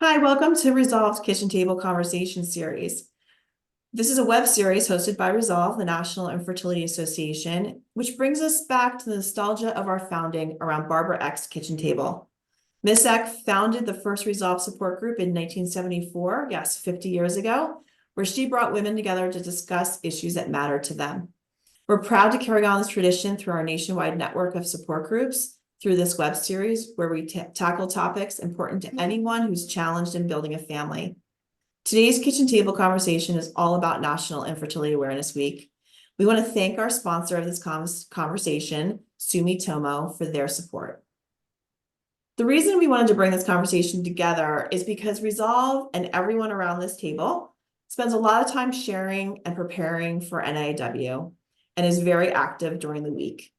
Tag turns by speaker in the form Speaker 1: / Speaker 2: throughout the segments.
Speaker 1: Hi, welcome to Resolve's Kitchen Table Conversation Series. This is a web series hosted by Resolve, the National Infertility Association, which brings us back to the nostalgia of our founding around Barbara Eck's kitchen table. Miss Eck founded the first Resolve support group in 1974, yes, 50 years ago, where she brought women together to discuss issues that mattered to them. We're proud to carry on this tradition through our nationwide network of support groups through this web series where we tackle topics important to anyone who's challenged in building a family. Today's kitchen table conversation is all about National Infertility Awareness Week. We want to thank our sponsor of this conversation, Sumitomo, for their support. The reason we wanted to bring this conversation together is because Resolve and everyone around this table spends a lot of time sharing and preparing for NIAW and is very active during the week.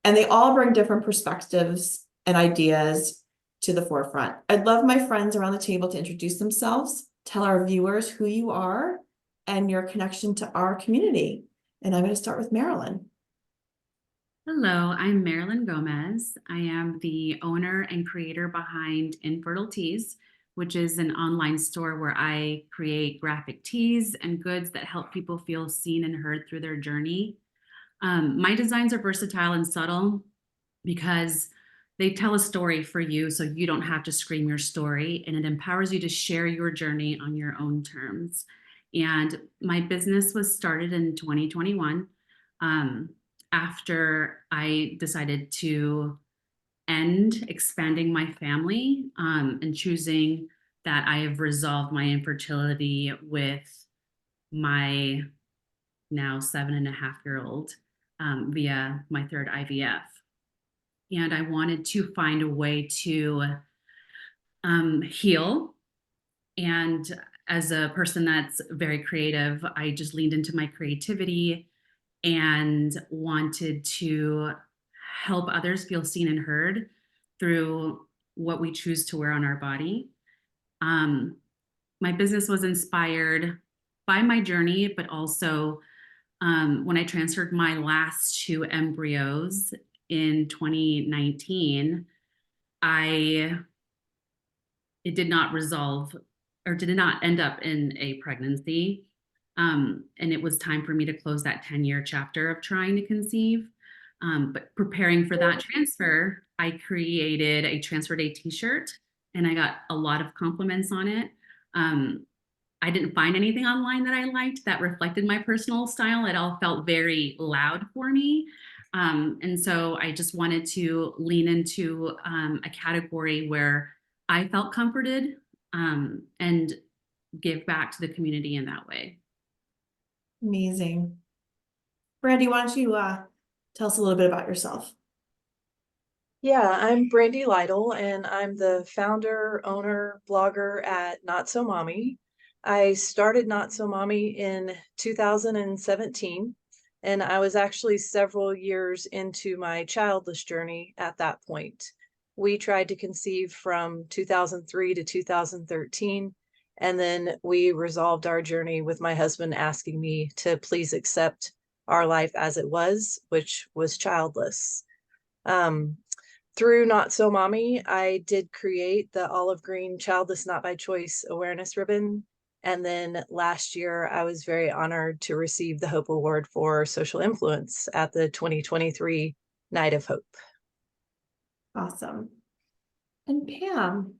Speaker 1: And they all bring different perspectives and ideas to the forefront. I'd love my friends around the table to introduce themselves, tell our viewers who you are and your connection to our community. And I'm going to start with Marilyn.
Speaker 2: Hello, I'm Marilyn Gomez. I am the owner and creator behind Infertility, which is an online store where I create graphic tees and goods that help people feel seen and heard through their journey. My designs are versatile and subtle because they tell a story for you so you don't have to scream your story, and it empowers you to share your journey on your own terms. And my business was started in 2021 after I decided to end expanding my family and choosing that I have resolved my infertility with my now 7.5-year-old via my third IVF. And I wanted to find a way to heal. And as a person that's very creative, I just leaned into my creativity and wanted to help others feel seen and heard through what we choose to wear on our body. My business was inspired by my journey, but also when I transferred my last two embryos in 2019, it did not resolve or did not end up in a pregnancy. And it was time for me to close that 10-year chapter of trying to conceive. But preparing for that transfer, I created a transfer day t-shirt and I got a lot of compliments on it. I didn't find anything online that I liked that reflected my personal style. It all felt very loud for me. And so I just wanted to lean into a category where I felt comforted and give back to the community in that way.
Speaker 1: Amazing. Brandy, why don't you tell us a little bit about yourself?
Speaker 3: Yeah, I'm Brandy Lytle, and I'm the founder, owner, blogger at Not So Mommy. I started Not So Mommy in 2017, and I was actually several years into my childless journey at that point. We tried to conceive from 2003 to 2013, and then we resolved our journey with my husband asking me to please accept our life as it was, which was childless. Through Not So Mommy, I did create the olive green Childless Not by Choice awareness ribbon. And then last year, I was very honored to receive the Hope Award for social influence at the 2023 Night of Hope.
Speaker 1: Awesome. And Pam.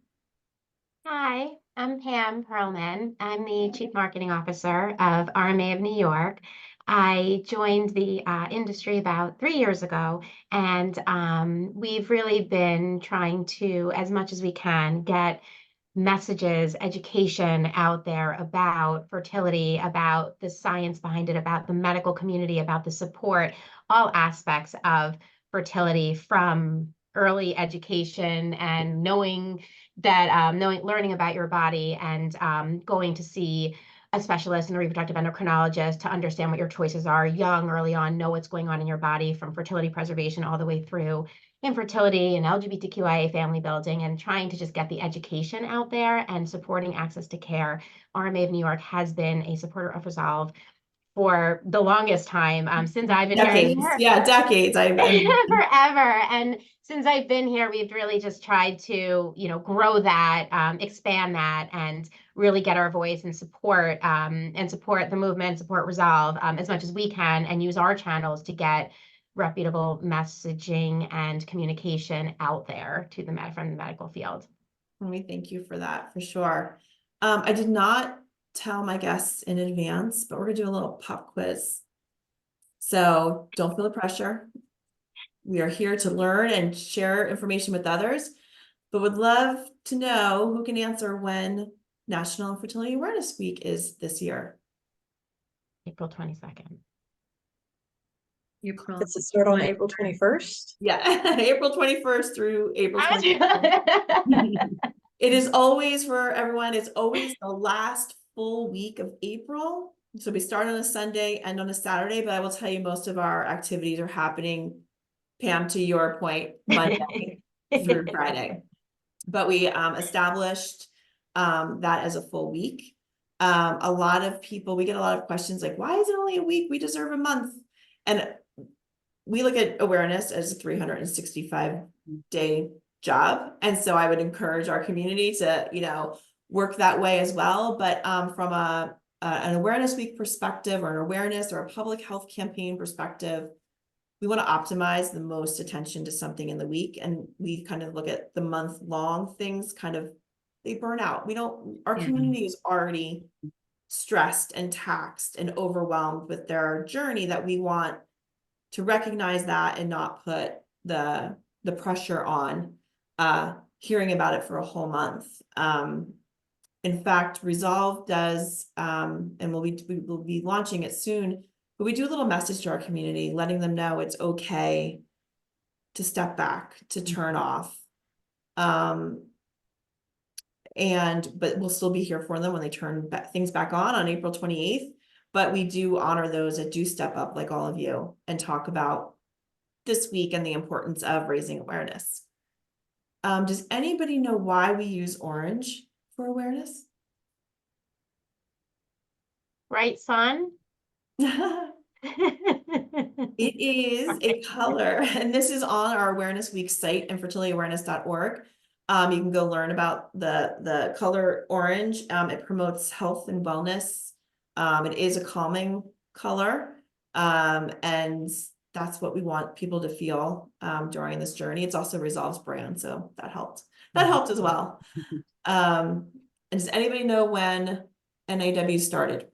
Speaker 4: Hi, I'm Pam Perlman. I'm the Chief Marketing Officer of RMA of New York. I joined the industry about 3 years ago, and we've really been trying to, as much as we can, get messages, education out there about fertility, about the science behind it, about the medical community, about the support, all aspects of fertility, from early education and knowing that learning about your body and going to see a specialist and a reproductive endocrinologist to understand what your choices are young, early on, know what's going on in your body, from fertility preservation all the way through infertility and LGBTQIA family building, and trying to just get the education out there and supporting access to care. RMA of New York has been a supporter of Resolve for the longest time, since I've been
Speaker 1: Decades,
Speaker 4: here.
Speaker 1: yeah, decades.
Speaker 4: Forever. And since I've been here, we've really just tried to, grow that, expand that, and really get our voice and support the movement, support Resolve as much as we can, and use our channels to get reputable messaging and communication out there to from the medical field.
Speaker 1: Let me thank you for that, for sure. I did not tell my guests in advance, but we're gonna do a little pop quiz. So don't feel the pressure. We are here to learn and share information with others, but would love to know who can answer when National Infertility Awareness Week is this year.
Speaker 4: April 22nd.
Speaker 2: April.
Speaker 3: Does it start on April 21st?
Speaker 1: Yeah, April 21st through April 22nd. It is always, for everyone, it's always the last full week of April. So we start on a Sunday and on a Saturday, but I will tell you most of our activities are happening, Pam, to your point, Monday through Friday. But we established that as a full week. A lot of people, we get a lot of questions like, why is it only a week? We deserve a month. And we look at awareness as a 365-day job. And so I would encourage our community to, work that way as well. But from an awareness week perspective, or an awareness or a public health campaign perspective, we want to optimize the most attention to something in the week. And we kind of look at the month-long things, they burn out. Our community is already stressed and taxed and overwhelmed with their journey, that we want to recognize that and not put the pressure on hearing about it for a whole month. In fact, Resolve does, and we will be launching it soon, but we do a little message to our community, letting them know it's okay to step back, to turn off. But we'll still be here for them when they turn things back on April 28th. But we do honor those that do step up, like all of you, and talk about this week and the importance of raising awareness. Does anybody know why we use orange for awareness?
Speaker 4: Right, son?
Speaker 1: It is a color, and this is on our Awareness Week site, infertilityawareness.org. You can go learn about the color orange. It promotes health and wellness. It is a calming color, and that's what we want people to feel during this journey. It's also Resolve's brand, so that helped. That helped as well. And does anybody know when NAW started?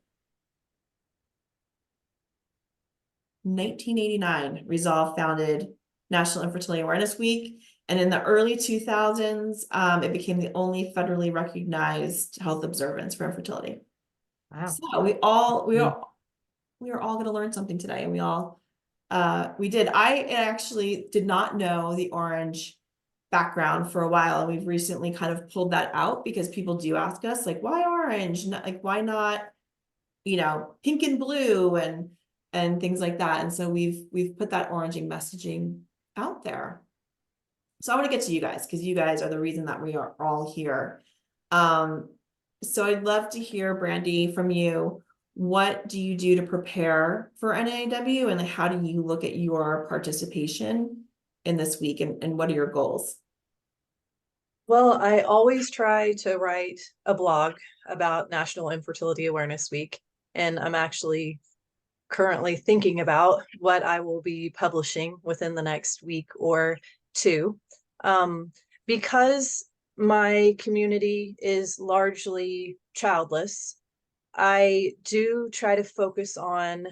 Speaker 1: 1989, Resolve founded National Infertility Awareness Week. And in the early 2000s, it became the only federally recognized health observance for infertility.
Speaker 4: Wow.
Speaker 1: So we are all going to learn something today, and we did. I actually did not know the orange background for a while, and we've recently kind of pulled that out because people do ask us, like, why orange? Like, why not, pink and blue and things like that. And so we've put that oranging messaging out there. So I want to get to you guys, because you guys are the reason that we are all here. So I'd love to hear, Brandy, from you. What do you do to prepare for NAW, and how do you look at your participation in this week, and what are your goals?
Speaker 3: Well, I always try to write a blog about National Infertility Awareness Week, and I'm actually currently thinking about what I will be publishing within the next week or two. Because my community is largely childless, I do try to focus on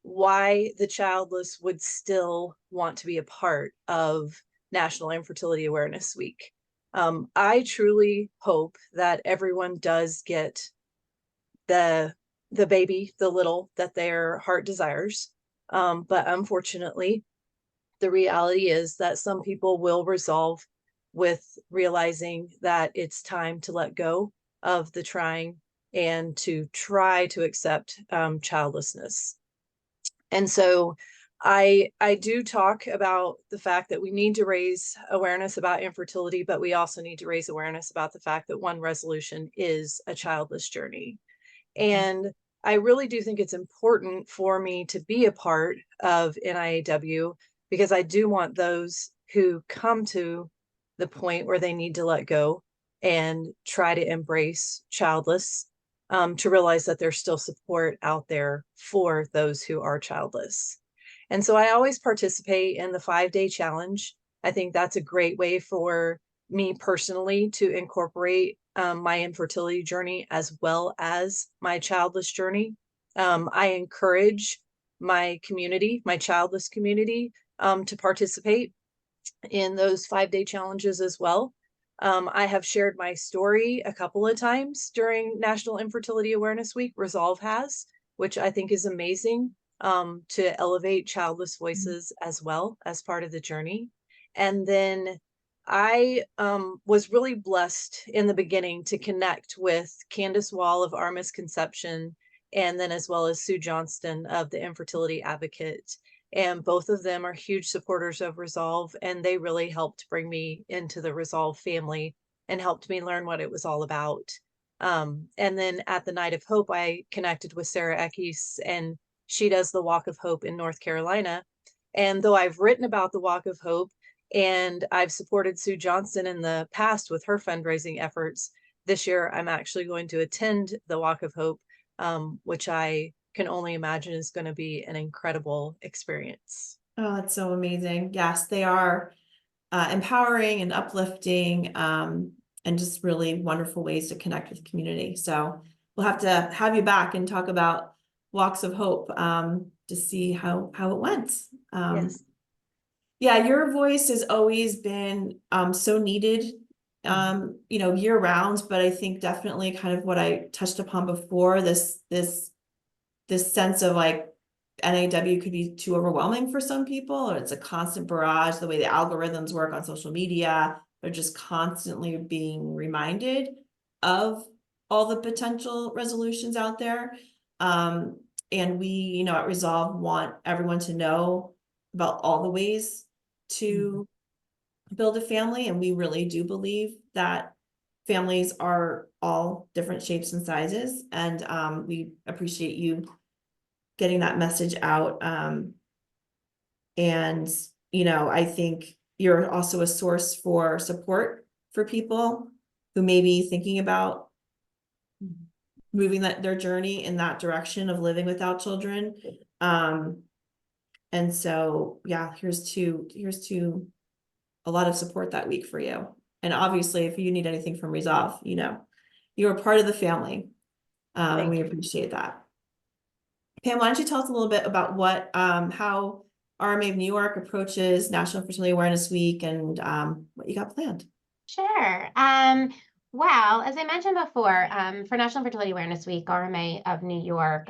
Speaker 3: why the childless would still want to be a part of National Infertility Awareness Week. I truly hope that everyone does get the baby, the little that their heart desires. But unfortunately, the reality is that some people will resolve with realizing that it's time to let go of the trying and to try to accept childlessness. And so I do talk about the fact that we need to raise awareness about infertility, but we also need to raise awareness about the fact that one resolution is a childless journey. And I really do think it's important for me to be a part of NIAW because I do want those who come to the point where they need to let go and try to embrace childless, to realize that there's still support out there for those who are childless. And so I always participate in the 5-day challenge. I think that's a great way for me personally to incorporate my infertility journey as well as my childless journey. I encourage my community, my childless community, to participate in those 5-day challenges as well. I have shared my story a couple of times during National Infertility Awareness Week. Resolve has, which I think is amazing, to elevate childless voices as well as part of the journey. And then I was really blessed in the beginning to connect with Candace Wall of Our Misconception, and then as well as Sue Johnston of the Infertility Advocate. And both of them are huge supporters of Resolve, and they really helped bring me into the Resolve family and helped me learn what it was all about. And then at the Night of Hope, I connected with Sarah Eckes, and she does the Walk of Hope in North Carolina. And though I've written about the Walk of Hope and I've supported Sue Johnston in the past with her fundraising efforts, this year I'm actually going to attend the Walk of Hope, which I can only imagine is going to be an incredible experience.
Speaker 1: Oh, that's so amazing. Yes, they are empowering and uplifting, and just really wonderful ways to connect with the community. So we'll have to have you back and talk about Walks of Hope, to see how it went.
Speaker 3: Yes.
Speaker 1: Yeah, your voice has always been so needed, year round, but I think definitely kind of what I touched upon before, this sense of like NAW could be too overwhelming for some people, or it's a constant barrage, the way the algorithms work on social media. They're just constantly being reminded of all the potential resolutions out there. And we, at Resolve want everyone to know about all the ways to build a family. And we really do believe that families are all different shapes and sizes. And we appreciate you getting that message out. And, I think you're also a source for support for people who may be thinking about moving their journey in that direction of living without children. And so, yeah, here's to a lot of support that week for you. And obviously, if you need anything from Resolve, you're a part of the family. And we appreciate that. Pam, why don't you tell us a little bit about how RMA of New York approaches National Fertility Awareness Week, and what you got planned?
Speaker 4: Sure. Well, as I mentioned before, for National Fertility Awareness Week, RMA of New York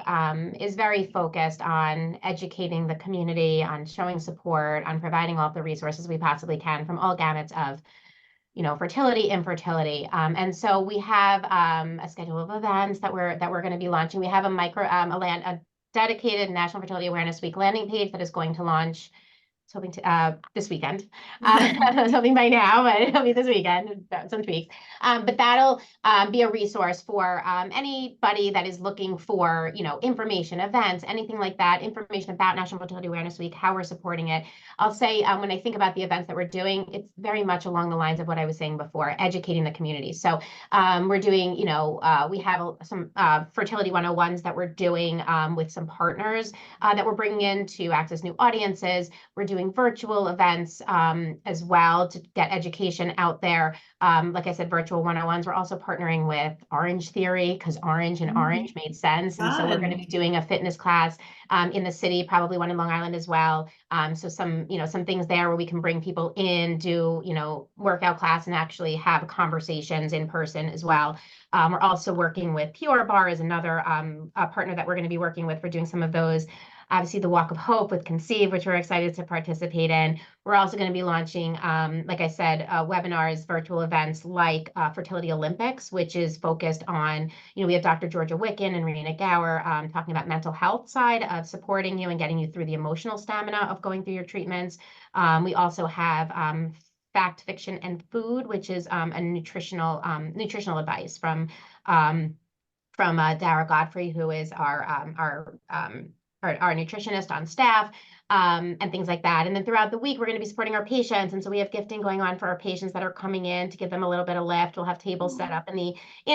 Speaker 4: is very focused on educating the community, on showing support, on providing all the resources we possibly can from all gamuts of fertility, infertility. And so we have a schedule of events that we're going to be launching. We have a dedicated National Fertility Awareness Week landing page that is going to launch hoping to this weekend. I was hoping by now, but it'll be this weekend, some tweaks. But that'll be a resource for anybody that is looking for, information, events, anything like that, information about National Fertility Awareness Week, how we're supporting it. I'll say when I think about the events that we're doing, it's very much along the lines of what I was saying before, educating the community. So we're doing, we have some fertility 101s that we're doing with some partners that we're bringing in to access new audiences. We're doing virtual events as well to get education out there. Like I said, virtual 101s. We're also partnering with Orange Theory because orange and orange made sense. And so we're going to be doing a fitness class in the city, probably one in Long Island as well. So some things there where we can bring people in, do, workout class and actually have conversations in person as well. We're also working with Pure Bar as another partner that we're going to be working with for doing some of those. Obviously, the Walk of Hope with Conceive, which we're excited to participate in. We're also going to be launching, like I said, webinars, virtual events like Fertility Olympics, which is focused on, we have Dr. Georgia Wicken and Rena Gower talking about mental health side of supporting you and getting you through the emotional stamina of going through your treatments. We also have Fact, Fiction, and Food, which is a nutritional advice from Dara Godfrey, who is our nutritionist on staff, and things like that. And then throughout the week, we're going to be supporting our patients. And so we have gifting going on for our patients that are coming in to give them a little bit of lift. We'll have tables set up in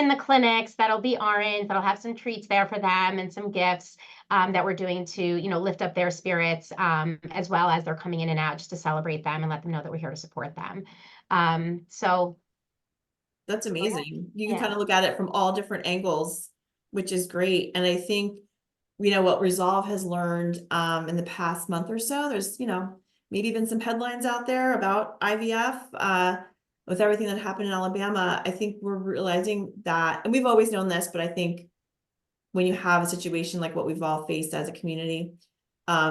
Speaker 4: the clinics that'll be orange, that'll have some treats there for them and some gifts that we're doing to, you know, lift up their spirits, as well as they're coming in and out just to celebrate them and let them know that we're here to support them. So
Speaker 1: That's amazing. You can
Speaker 4: Yeah.
Speaker 1: kind of look at it from all different angles, which is great. And I think, you know, what Resolve has learned in the past month or so, there's, you know, maybe been some headlines out there about IVF with everything that happened in Alabama. I think we're realizing that, and we've always known this, but I think when you have a situation like what we've all faced as a community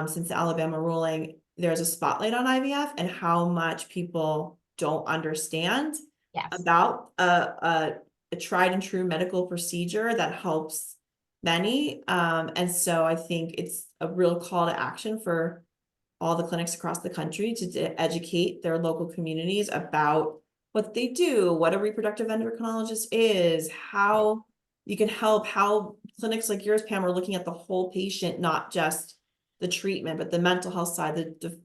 Speaker 1: since the Alabama ruling, there's a spotlight on IVF and how much people don't understand
Speaker 4: yes.
Speaker 1: about a tried and true medical procedure that helps many. And so I think it's a real call to action for all the clinics across the country to educate their local communities about what they do, what a reproductive endocrinologist is, how you can help, how clinics like yours, Pam, are looking at the whole patient, not just the treatment, but the mental health side, the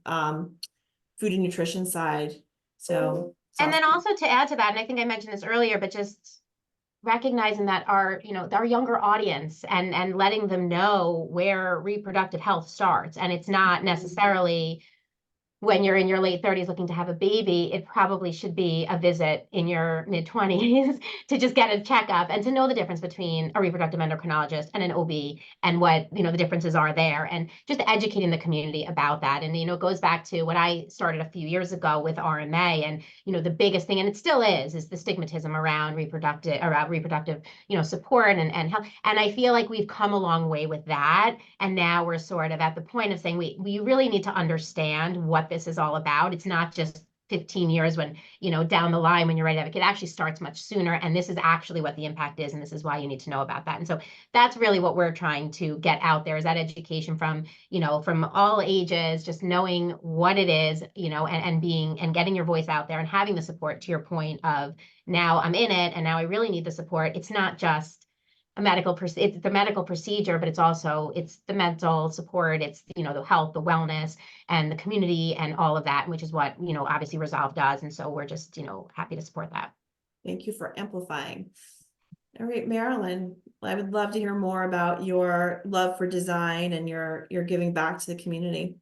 Speaker 1: food and nutrition side. So
Speaker 4: And then also to add to that, and I think I mentioned this earlier, but just recognizing that our younger audience and letting them know where reproductive health starts. And it's not necessarily when you're in your late 30s looking to have a baby. It probably should be a visit in your mid 20s to just get a checkup and to know the difference between a reproductive endocrinologist and an OB and what, you know, the differences are there, and just educating the community about that. And, you know, it goes back to what I started a few years ago with RMA, and, you know, the biggest thing, and it still is the stigmatism around reproductive, you know, support and health. And I feel like we've come a long way with that. And now we're sort of at the point of saying we really need to understand what this is all about. It's not just 15 years when, you know, down the line when you're ready to have a kid. It actually starts much sooner. And this is actually what the impact is. And this is why you need to know about that. And so that's really what we're trying to get out there, is that education from, you know, from all ages, just knowing what it is, you know, and getting your voice out there and having the support, to your point of, now I'm in it and now I really need the support. It's not just it's the medical procedure, but it's the mental support, it's, you know, the health, the wellness, and the community and all of that, which is what, you know, obviously Resolve does. And so we're just, you know, happy to support that.
Speaker 1: thank you for amplifying. All right, Marilyn, I would love to hear more about your love for design and your giving back to the community.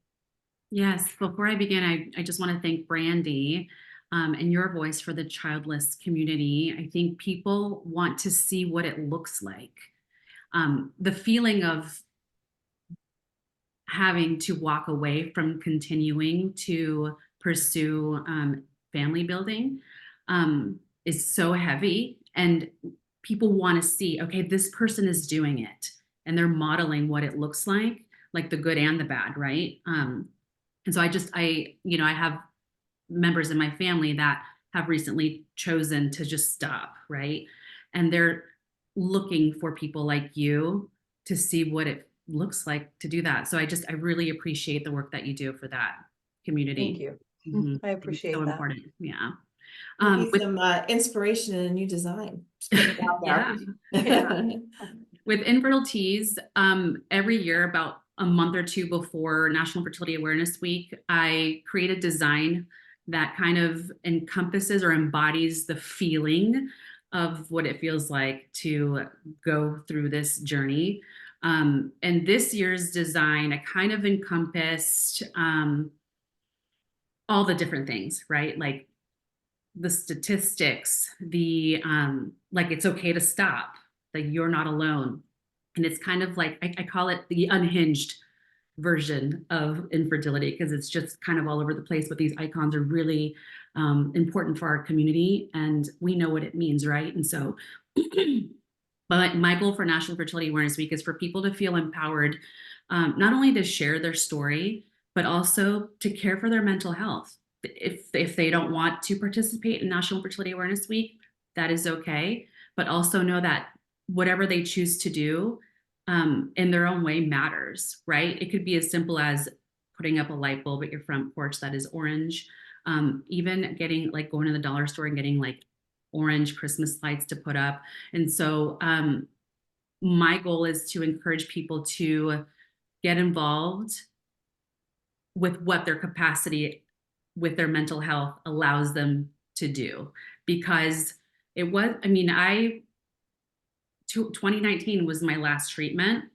Speaker 2: Yes, before I begin, I just want to thank Brandy and your voice for the childless community. I think people want to see what it looks like. The feeling of having to walk away from continuing to pursue family building is so heavy, and people want to see, okay, this person is doing it and they're modeling what it looks like the good and the bad, right? And so I have members in my family that have recently chosen to just stop, right? And they're looking for people like you to see what it looks like to do that. So I really appreciate the work that you do for that community.
Speaker 3: Thank you.
Speaker 2: Mhm.
Speaker 3: I appreciate
Speaker 2: so
Speaker 3: that.
Speaker 2: important. Yeah.
Speaker 1: Maybe
Speaker 2: With,
Speaker 1: some inspiration in a new design. Just putting it out there.
Speaker 2: Yeah. With Infertilities, every year, about a month or two before National Fertility Awareness Week, I create a design that kind of encompasses or embodies the feeling of what it feels like to go through this journey. And this year's design, I kind of encompassed all the different things, right? Like the statistics, the like it's okay to stop, like you're not alone. And it's kind of like I call it the unhinged version of infertility, because it's just kind of all over the place, but these icons are really important for our community and we know what it means, right? And so but my goal for National Fertility Awareness Week is for people to feel empowered, not only to share their story, but also to care for their mental health. If they don't want to participate in National Fertility Awareness Week, that is okay. But also know that whatever they choose to do in their own way matters, right? It could be as simple as putting up a light bulb at your front porch that is orange, even going to the dollar store and getting like orange Christmas lights to put up. And so my goal is to encourage people to get involved with what their capacity with their mental health allows them to do. Because it was, I mean, 2019 was my last treatment.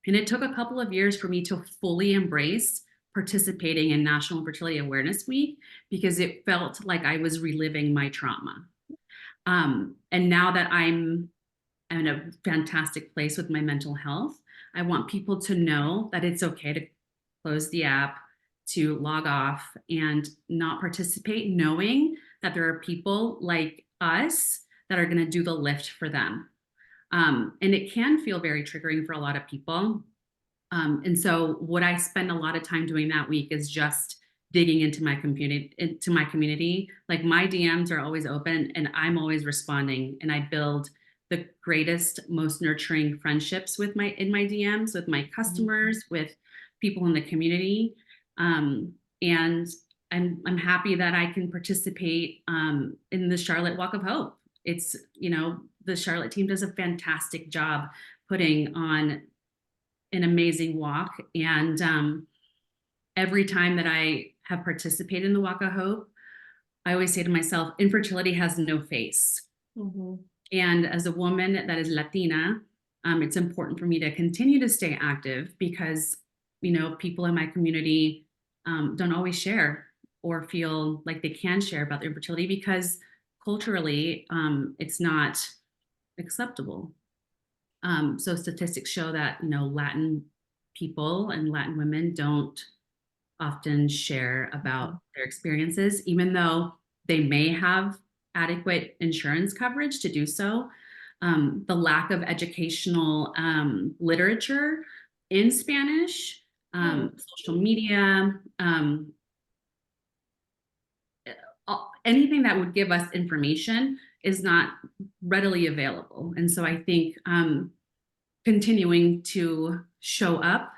Speaker 2: And it took a couple of years for me to fully embrace participating in National Infertility Awareness Week, because it felt like I was reliving my trauma. And now that I'm in a fantastic place with my mental health, I want people to know that it's okay to close the app, to log off and not participate, knowing that there are people like us that are going to do the lift for them. And it can feel very triggering for a lot of people. And so what I spend a lot of time doing that week is just digging into my community. Like, my DMs are always open and I'm always responding, and I build the greatest, most nurturing friendships in my DMs, with my customers, with people in the community. And I'm happy that I can participate in the Charlotte Walk of Hope. It's, the Charlotte team does a fantastic job putting on an amazing walk. And every time that I have participated in the Walk of Hope, I always say to myself, infertility has no face.
Speaker 1: Mhm.
Speaker 2: And as a woman that is Latina, it's important for me to continue to stay active, because, people in my community don't always share or feel like they can share about their infertility, because culturally, it's not acceptable. So statistics show that, Latin people and Latin women don't often share about their experiences, even though they may have adequate insurance coverage to do so. The lack of educational literature in Spanish, social media, anything that would give us information is not readily available. And so I think continuing to show up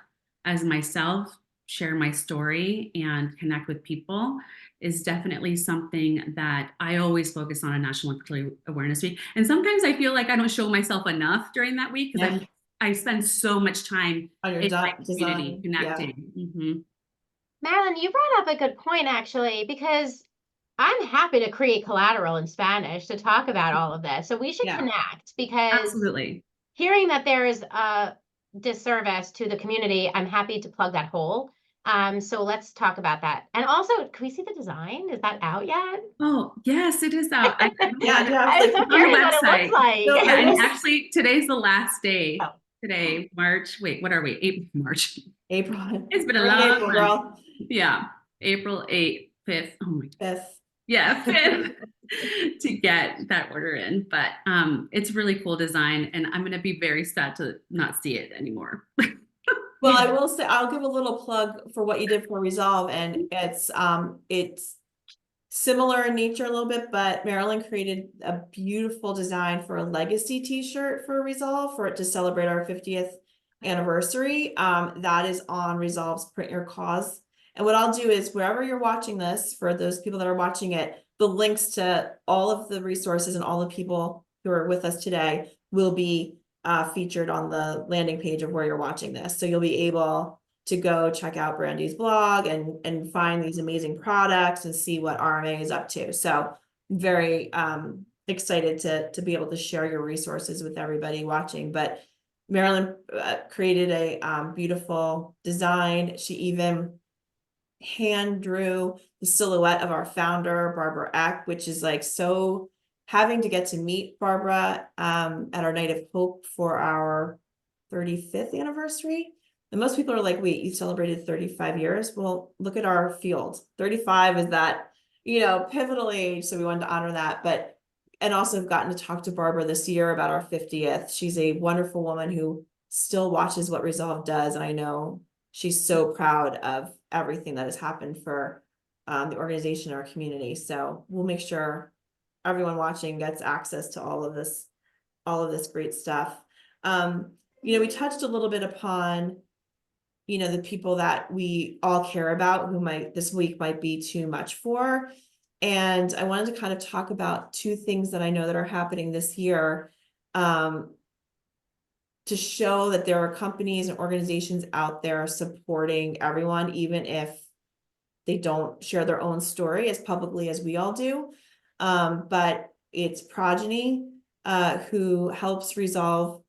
Speaker 2: as myself, share my story, and connect with people is definitely something that I always focus on a National Infertility Awareness Week. And sometimes I feel like I don't show myself enough during that week, because I spend so much time
Speaker 1: On your
Speaker 2: in my
Speaker 1: design,
Speaker 2: community connecting.
Speaker 1: yeah.
Speaker 4: Marilyn, you brought up a good point, actually, because I'm happy to create collateral in Spanish to talk about all of this. So we should
Speaker 1: Yeah.
Speaker 4: connect, because
Speaker 2: Absolutely.
Speaker 4: hearing that there is a disservice to the community, I'm happy to plug that hole. So let's talk about that. And also, can we see the design? Is that out yet?
Speaker 2: Oh, yes, it is out.
Speaker 1: Yeah, yeah,
Speaker 4: I'm
Speaker 1: like,
Speaker 4: so
Speaker 2: on the
Speaker 4: curious what it
Speaker 2: website.
Speaker 4: looks like.
Speaker 1: No,
Speaker 2: Yeah,
Speaker 1: it
Speaker 2: and
Speaker 1: was-
Speaker 2: actually today's the last day.
Speaker 4: Oh.
Speaker 2: Today, March. Wait, what are we? April, March.
Speaker 1: April.
Speaker 2: It's been a
Speaker 1: Early
Speaker 2: long
Speaker 1: April,
Speaker 2: month.
Speaker 1: girl.
Speaker 2: Yeah, April 8th, 5th. Oh my God.
Speaker 1: 5th.
Speaker 2: Yeah, 5th to get that order in. But it's really cool design, and I'm gonna be very sad to not see it anymore.
Speaker 1: Well, I will say, I'll give a little plug for what you did for Resolve, and it's similar in nature a little bit, but Marilyn created a beautiful design for a legacy t-shirt for Resolve, for it to celebrate our 50th anniversary. That is on Resolve's Print Your Cause. And what I'll do is, wherever you're watching this, for those people that are watching it, the links to all of the resources and all the people who are with us today will be featured on the landing page of where you're watching this. So you'll be able to go check out Brandy's blog and find these amazing products and see what RMA is up to. So very excited to be able to share your resources with everybody watching. But Marilyn created a beautiful design. She even hand drew the silhouette of our founder, Barbara Eck, which is like, so having to get to meet Barbara at our Night of Hope for our 35th anniversary. And most people are like, wait, you celebrated 35 years? Well, look at our field. 35 is that, pivotal age. So we wanted to honor that. And also have gotten to talk to Barbara this year about our 50th. She's a wonderful woman who still watches what Resolve does. And I know she's so proud of everything that has happened for the organization, our community. So we'll make sure everyone watching gets access to all of this great stuff. We touched a little bit upon, the people that we all care about who this week might be too much for. And I wanted to kind of talk about two things that I know that are happening this year. to show that there are companies and organizations out there supporting everyone, even if they don't share their own story as publicly as we all do. But it's Progeny, who helps Resolve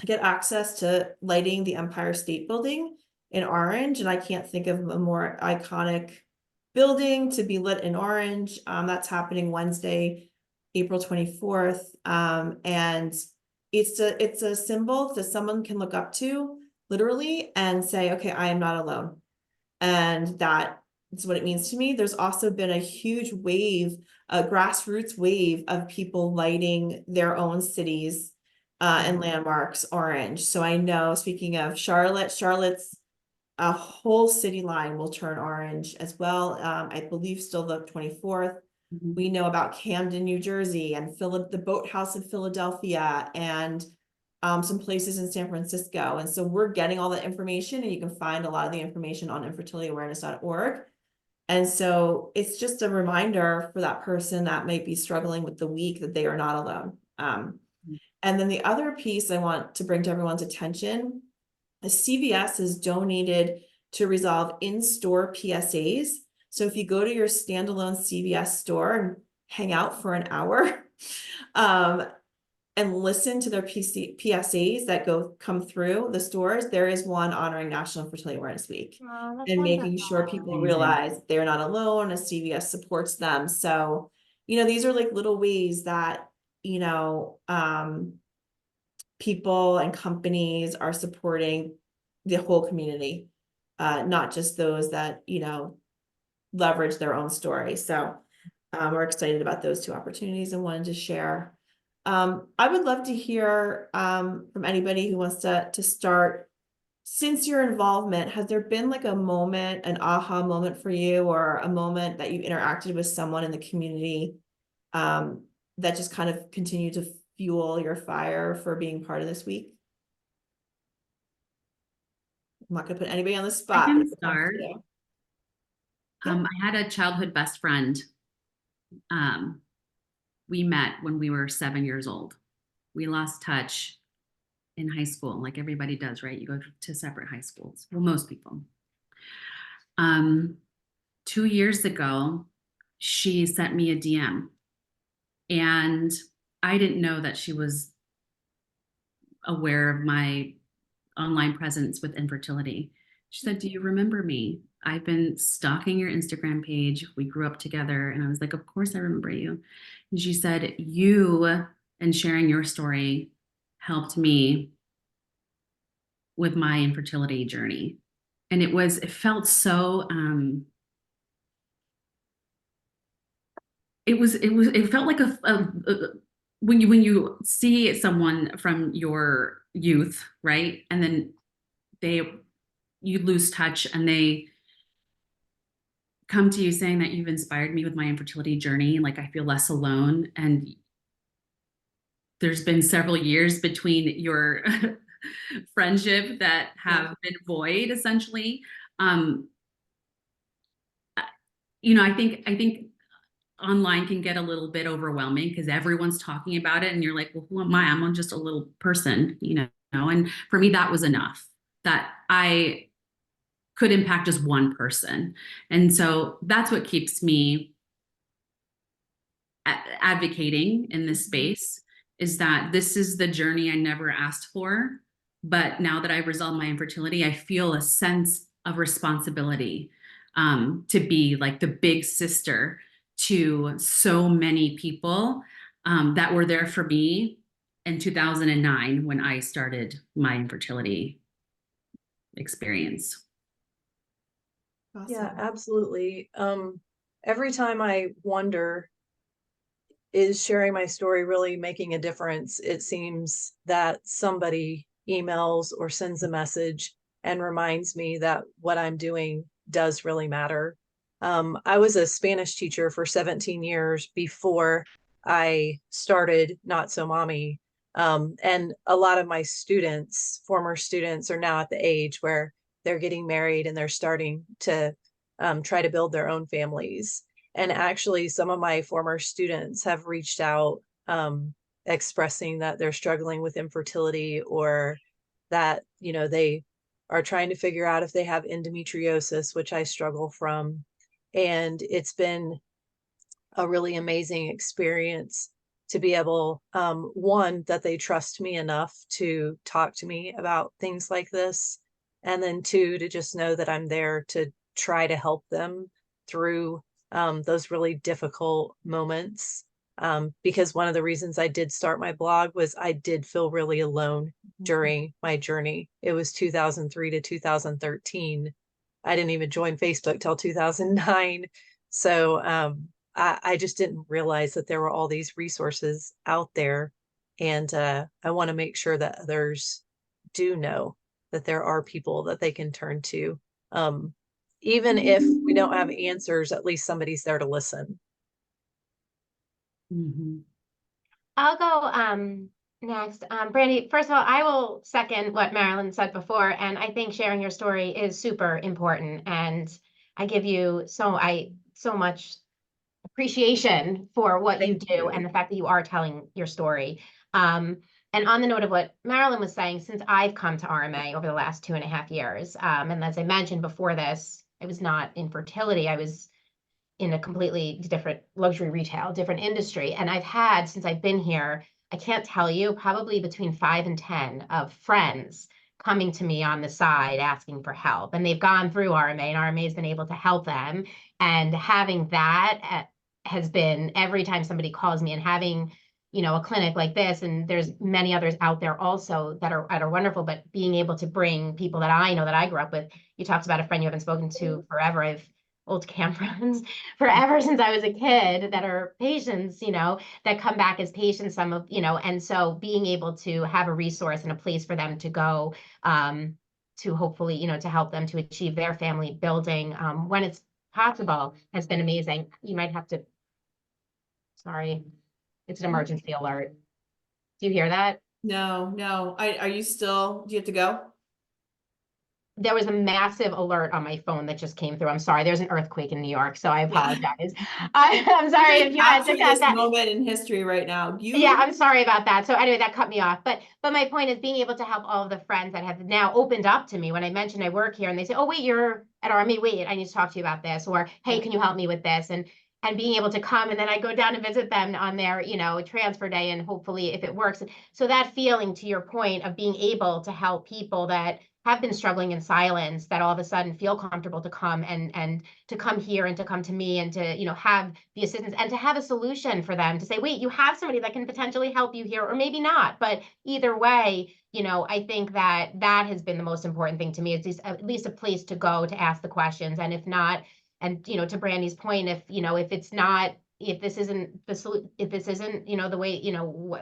Speaker 1: get access to lighting the Empire State Building in orange. And I can't think of a more iconic building to be lit in orange. That's happening Wednesday, April 24th. And it's a symbol that someone can look up to literally and say, okay, I am not alone. And that is what it means to me. There's also been a huge wave, a grassroots wave of people lighting their own cities and landmarks orange. So I know, speaking of Charlotte's a whole city line will turn orange as well. I believe still the 24th.
Speaker 2: Mhm.
Speaker 1: We know about Camden, New Jersey, and the Boathouse in Philadelphia, and some places in San Francisco. And so we're getting all that information, and you can find a lot of the information on infertilityawareness.org. And so it's just a reminder for that person that might be struggling with the week that they are not alone. And then the other piece I want to bring to everyone's attention is CVS has donated to Resolve in-store PSAs. So if you go to your standalone CVS store and hang out for an hour, and listen to their PSAs that come through the stores, there is one honoring National Infertility Awareness Week
Speaker 4: Oh, that's
Speaker 1: and making sure
Speaker 4: wonderful.
Speaker 1: people
Speaker 2: Amazing.
Speaker 1: realize they're not alone, as CVS supports them. So, these are like little ways that, people and companies are supporting the whole community, not just those that, leverage their own story. So we're excited about those two opportunities and wanted to share. I would love to hear from anybody who wants to start. Since your involvement, has there been like a moment, an aha moment for you, or a moment that you interacted with someone in the community that just kind of continued to fuel your fire for being part of this week? I'm not gonna put anybody on the spot.
Speaker 2: can
Speaker 1: but if it comes
Speaker 2: start.
Speaker 1: to you. Yeah.
Speaker 2: I had a childhood best friend. We met when we were 7 years old. We lost touch in high school, like everybody does, right? You go to separate high schools. Well, most people. 2 years ago, she sent me a DM, and I didn't know that she was aware of my online presence with infertility. She said, "Do you remember me? I've been stalking your Instagram page. We grew up together." And I was like, "Of course I remember you." And she said, "You and sharing your story helped me with my infertility journey." And it felt so, it felt like when you see someone from your youth, right? And then you lose touch and they come to you saying that you've inspired me with my infertility journey. Like, I feel less alone. And there's been several years between your friendship that have been void, essentially. I think online can get a little bit overwhelming because everyone's talking about it and you're like, well, who am I? I'm just a little person, and for me, that was enough, that I could impact just one person. And so that's what keeps me advocating in this space, is that this is the journey I never asked for. But now that I've resolved my infertility, I feel a sense of responsibility to be like the big sister to so many people that were there for me in 2009 when I started my infertility experience.
Speaker 1: Awesome.
Speaker 3: Yeah, absolutely. Every time I wonder, is sharing my story really making a difference? It seems that somebody emails or sends a message and reminds me that what I'm doing does really matter. I was a Spanish teacher for 17 years before I started Not So Mommy. And a lot of my students, former students, are now at the age where they're getting married and they're starting to try to build their own families. And actually, some of my former students have reached out expressing that they're struggling with infertility, or that, they are trying to figure out if they have endometriosis, which I struggle from. And it's been a really amazing experience to be able, one, that they trust me enough to talk to me about things like this. And then two, to just know that I'm there to try to help them through those really difficult moments. Because one of the reasons I did start my blog was I did feel really alone during my journey. It was 2003 to 2013. I didn't even join Facebook till 2009. So I just didn't realize that there were all these resources out there. And I want to make sure that others do know that there are people that they can turn to. Even if we don't have answers, at least somebody's there to listen.
Speaker 4: I'll go next. Brandy, first of all, I will second what Marilyn said before, and I think sharing your story is super important. And I give you so much appreciation for what you
Speaker 3: Thank
Speaker 4: do
Speaker 3: you.
Speaker 4: and the fact that you are telling your story. And on the note of what Marilyn was saying, since I've come to RMA over the last 2.5 years, and as I mentioned before this, I was not in fertility. I was in a completely different luxury retail, different industry. And I've had, since I've been here, I can't tell you, probably between 5 and 10 of friends coming to me on the side asking for help. And they've gone through RMA, and RMA has been able to help them. And having that has been, every time somebody calls me, and having, a clinic like this, and there's many others out there also that are wonderful, but being able to bring people that I know that I grew up with. You talked about a friend you haven't spoken to forever. I've old camp friends forever since I was a kid that are patients, that come back as patients, some of, and so being able to have a resource and a place for them to go, to hopefully, to help them to achieve their family building, when it's possible, has been amazing. You might have to, sorry, it's an emergency alert. Do you hear that?
Speaker 1: No. Are you still, do you have to go?
Speaker 4: There was a massive alert on my phone that just came through. I'm sorry. There's an earthquake in New York, so I apologize. I'm sorry if you had to cut
Speaker 1: this
Speaker 4: that.
Speaker 1: moment in history right now.
Speaker 4: Yeah, I'm sorry about that. So anyway, that cut me off. But my point is being able to help all of the friends that have now opened up to me when I mentioned I work here, and they say, "Oh, wait, you're at RME. Wait, I need to talk to you about this," or "Hey, can you help me with this?" And being able to come, and then I go down and visit them on their, transfer day, and hopefully if it works. So that feeling, to your point, of being able to help people that have been struggling in silence, that all of a sudden feel comfortable to come and to come here and to come to me and to, have the assistance and to have a solution for them to say, wait, you have somebody that can potentially help you here, or maybe not. But either way, I think that has been the most important thing to me, is at least a place to go to ask the questions. And if not, and, to Brandy's point, if, if it's not, if this isn't if this isn't, the way,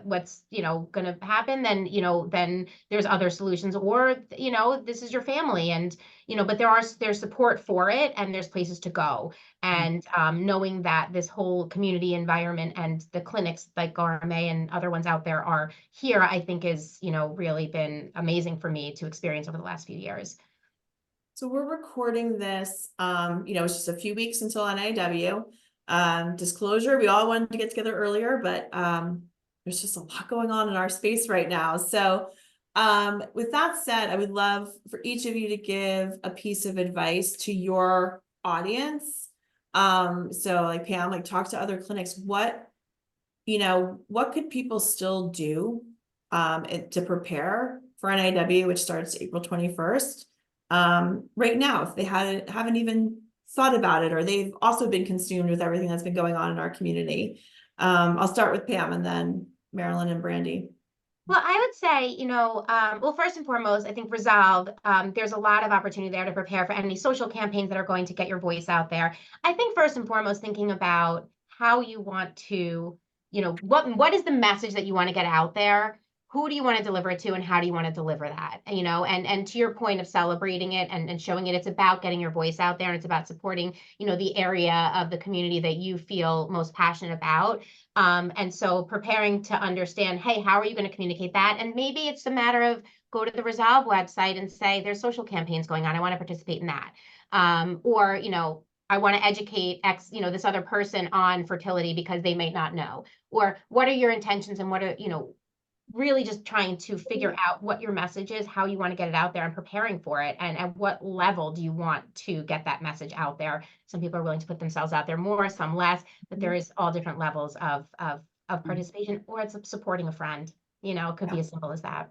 Speaker 4: what's, going to happen, then, then there's other solutions, or, this is your family, and, but there's support for it, and there's places to go. And knowing that this whole community environment and the clinics like RMA and other ones out there are here, I think is, really been amazing for me to experience over the last few years.
Speaker 1: So we're recording this, it's just a few weeks until NIW. Disclosure, we all wanted to get together earlier, but there's just a lot going on in our space right now. So with that said, I would love for each of you to give a piece of advice to your audience. So like Pam, like talk to other clinics. What could people still do to prepare for NIW, which starts April 21st? Right now, if they haven't even thought about it, or they've also been consumed with everything that's been going on in our community. I'll start with Pam and then Marilyn and Brandy.
Speaker 4: Well, I would say, well, first and foremost, I think Resolve, there's a lot of opportunity there to prepare for any social campaigns that are going to get your voice out there. I think first and foremost, thinking about how you want to, what is the message that you want to get out there? Who do you want to deliver it to, and how do you want to deliver that? And to your point of celebrating it and showing it, it's about getting your voice out there, and it's about supporting, the area of the community that you feel most passionate about. And so preparing to understand, hey, how are you going to communicate that? And maybe it's a matter of go to the Resolve website and say, there's social campaigns going on. I want to participate in that. Or, I want to educate this other person on fertility because they may not know. Or what are your intentions and what are, really just trying to figure out what your message is, how you want to get it out there and preparing for it. And at what level do you want to get that message out there? Some people are willing to put themselves out there more, some less, but there is all different levels of participation, or it's supporting a friend. It could be as simple as that.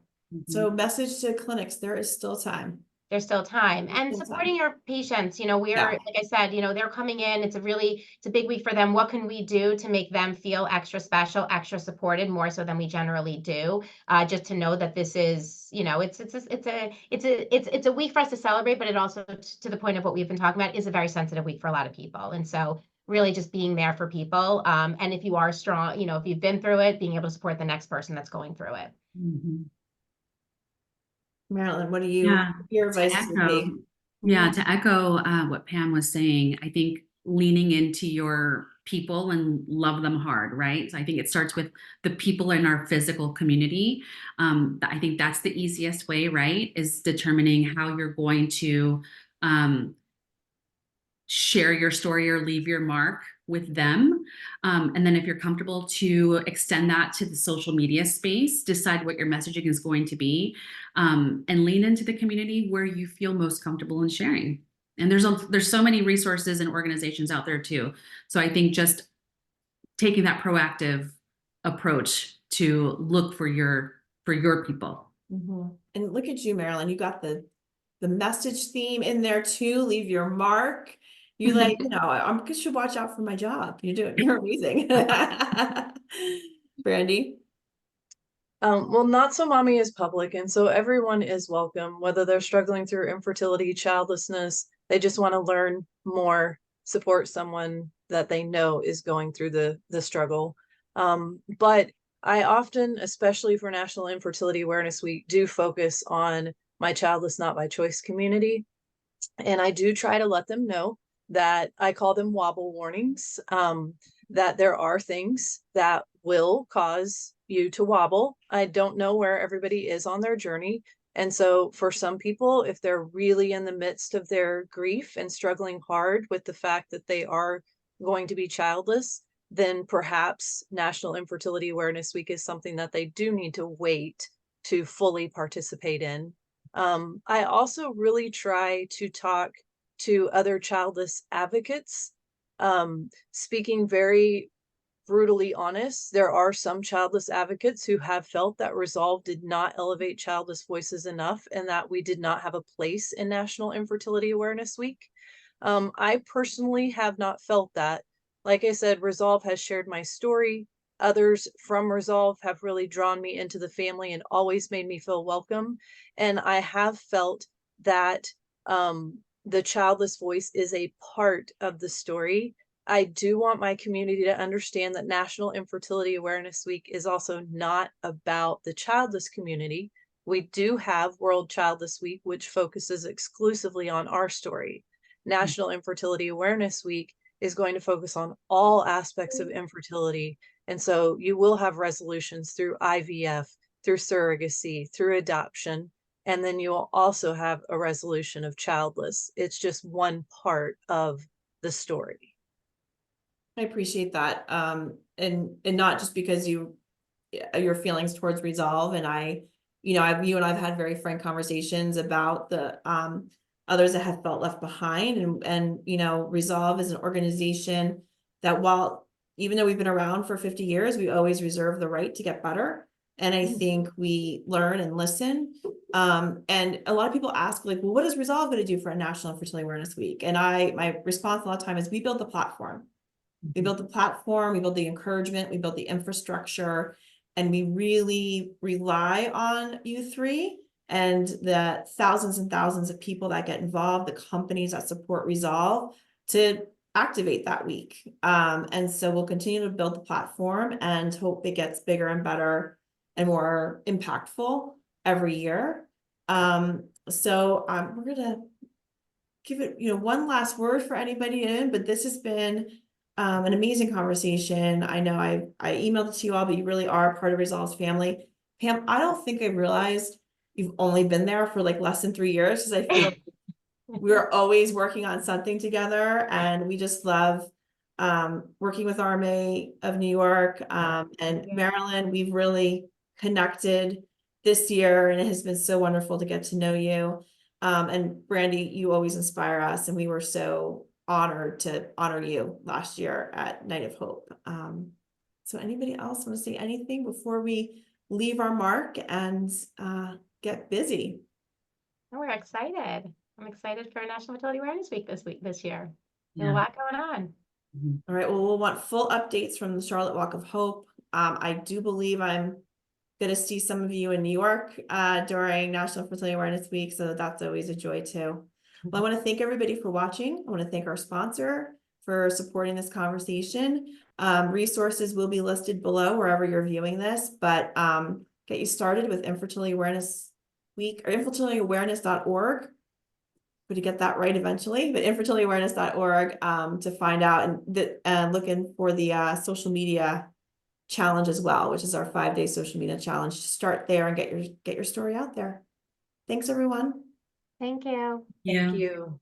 Speaker 1: So message to clinics, there is still time.
Speaker 4: There's still time.
Speaker 1: There's
Speaker 4: And
Speaker 1: still
Speaker 4: supporting your patients, we're,
Speaker 1: Yeah.
Speaker 4: like I said, they're coming in, it's a big week for them. What can we do to make them feel extra special, extra supported, more so than we generally do? Just to know that this is, it's a week for us to celebrate, but it also, to the point of what we've been talking about, is a very sensitive week for a lot of people. And so really just being there for people. And if you are strong, if you've been through it, being able to support the next person that's going through it.
Speaker 2: Mhm.
Speaker 1: Marilyn, what do you,
Speaker 2: Yeah,
Speaker 1: your
Speaker 2: to
Speaker 1: advice would be?
Speaker 2: to echo what Pam was saying, I think leaning into your people and love them hard, right? So I think it starts with the people in our physical community. I think that's the easiest way, right? Is determining how you're going to share your story or leave your mark with them. And then if you're comfortable to extend that to the social media space, decide what your messaging is going to be, and lean into the community where you feel most comfortable in sharing. And there's so many resources and organizations out there too. So I think just taking that proactive approach to look for your people.
Speaker 1: Mhm. And look at you, Marilyn, you got the message theme in there too, leave your mark. You I should watch out for my job. You're amazing. Brandy?
Speaker 3: Well, Not So Mommy is public, and so everyone is welcome, whether they're struggling through infertility, childlessness, they just want to learn more, support someone that they know is going through the struggle. But I often, especially for National Infertility Awareness Week, do focus on my childless not by choice community. And I do try to let them know that I call them wobble warnings, that there are things that will cause you to wobble. I don't know where everybody is on their journey. And so for some people, if they're really in the midst of their grief and struggling hard with the fact that they are going to be childless, then perhaps National Infertility Awareness Week is something that they do need to wait to fully participate in. I also really try to talk to other childless advocates. Speaking very brutally honest, there are some childless advocates who have felt that Resolve did not elevate childless voices enough and that we did not have a place in National Infertility Awareness Week. I personally have not felt that. Like I said, Resolve has shared my story. Others from Resolve have really drawn me into the family and always made me feel welcome. And I have felt that the childless voice is a part of the story. I do want my community to understand that National Infertility Awareness Week is also not about the childless community. We do have World Childless Week, which focuses exclusively on our story. National Infertility Awareness Week is going to focus on all aspects of infertility. And so you will have resolutions through IVF, through surrogacy, through adoption, and then you will also have a resolution of childless. It's just one part of the story.
Speaker 1: I appreciate that. And not just because your feelings towards Resolve, and you and I've had very frank conversations about the others that have felt left behind, and Resolve is an organization that, while even though we've been around for 50 years, we always reserve the right to get better. And I think we learn and listen. And a lot of people ask, like, well, what is Resolve going to do for a National Infertility Awareness Week? And my response a lot of time is, we build the platform. We built the platform, we built the encouragement, we built the infrastructure, and we really rely on you three and the thousands and thousands of people that get involved, the companies that support Resolve, to activate that week. And so we'll continue to build the platform and hope it gets bigger and better and more impactful every year. So we're gonna give it, one last word for anybody in, but this has been an amazing conversation. I know I emailed it to you all, but you really are part of Resolve's family. Pam, I don't think I realized you've only been there for like less than 3 years, because I feel We're always working on something together, and we just love working with RMA of New York and
Speaker 4: Yeah.
Speaker 1: Maryland. We've really connected this year, and it has been so wonderful to get to know you. And Brandy, you always inspire us, and we were so honored to honor you last year at Night of Hope. So anybody else want to say anything before we leave our mark and get busy?
Speaker 4: We're excited. I'm excited for National Fertility Awareness Week this year. There's
Speaker 2: Yeah.
Speaker 4: a lot going on.
Speaker 2: Mhm.
Speaker 1: All right, well, we'll want full updates from the Charlotte Walk of Hope. I do believe I'm gonna see some of you in New York during National Fertility Awareness Week, so that's always a joy too. Well, I want to thank everybody for watching. I want to thank our sponsor for supporting this conversation. Resources will be listed below wherever you're viewing this, but get you started with Infertility Awareness Week or infertilityawareness.org. To get that right eventually, but infertilityawareness.org to find out and looking for the social media challenge as well, which is our 5-day social media challenge. Start there and get your story out there. Thanks, everyone.
Speaker 4: Thank you.
Speaker 2: Yeah.
Speaker 3: Thank you.